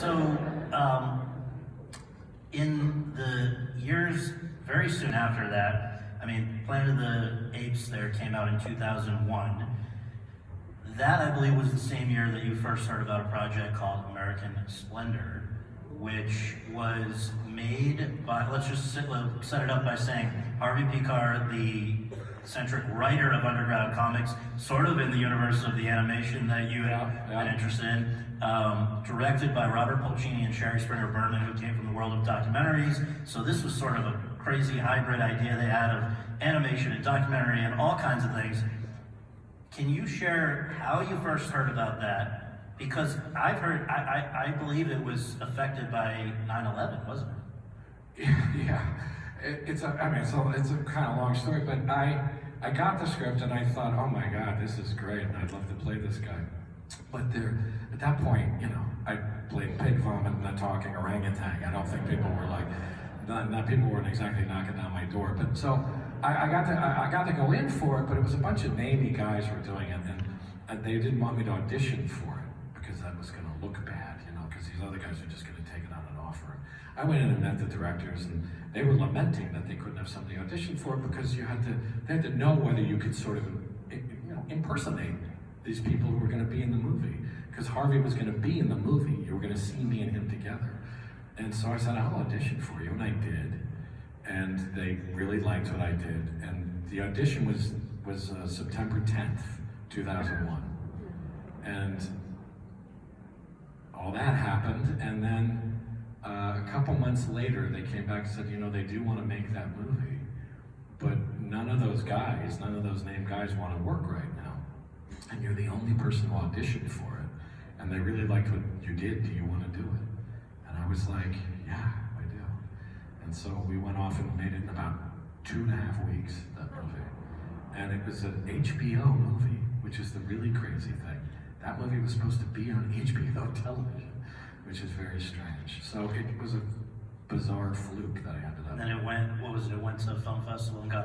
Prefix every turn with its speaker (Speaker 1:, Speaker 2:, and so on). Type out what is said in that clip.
Speaker 1: So, in the years very soon after that, I mean, Planet of the Apes there came out in 2001. That, I believe, was the same year that you first heard about a project called American Splendor, which was made by, let's just set it up by saying, Harvey Pekar, the eccentric writer of underground comics, sort of in the universe of the animation that you had been interested in, directed by Robert Pulcini and Sherry Springer Berman, who came from the world of documentaries. So this was sort of a crazy hybrid idea they had of animation and documentary and all kinds of things. Can you share how you first heard about that? Because I've heard, I believe it was affected by 9/11, wasn't it?
Speaker 2: Yeah, it's a kind of long story, but I got the script and I thought, oh my God, this is great, and I'd love to play this guy. But there, at that point, I played pig vomit and a talking orangutan. I don't think people were like, people weren't exactly knocking down my door. But so I got to go in for it, but it was a bunch of Navy guys were doing it, and they didn't want me to audition for it because that was going to look bad, because these other guys were just going to take it on an offer. I went in and met the directors, and they were lamenting that they couldn't have somebody audition for it because they had to know whether you could sort of, impersonate these people who were going to be in the movie. Because Harvey was going to be in the movie. You were going to see me and him together. And so I said, I'll audition for you, and I did. And they really liked what I did. And the audition was September 10th, 2001. And all that happened, and then a couple months later, they came back and said, they do want to make that movie, but none of those named guys want to work right now. And you're the only person who auditioned for it. And they really liked what you did. Do you want to do it? And I was like, yeah, I do. And so we went off and made it in about 2.5 weeks, that movie. And it was an HBO movie, which is the really crazy thing. That movie was supposed to be on HBO television, which is very strange. So it was a bizarre fluke that I ended up.
Speaker 1: And then it went to Film Festival and got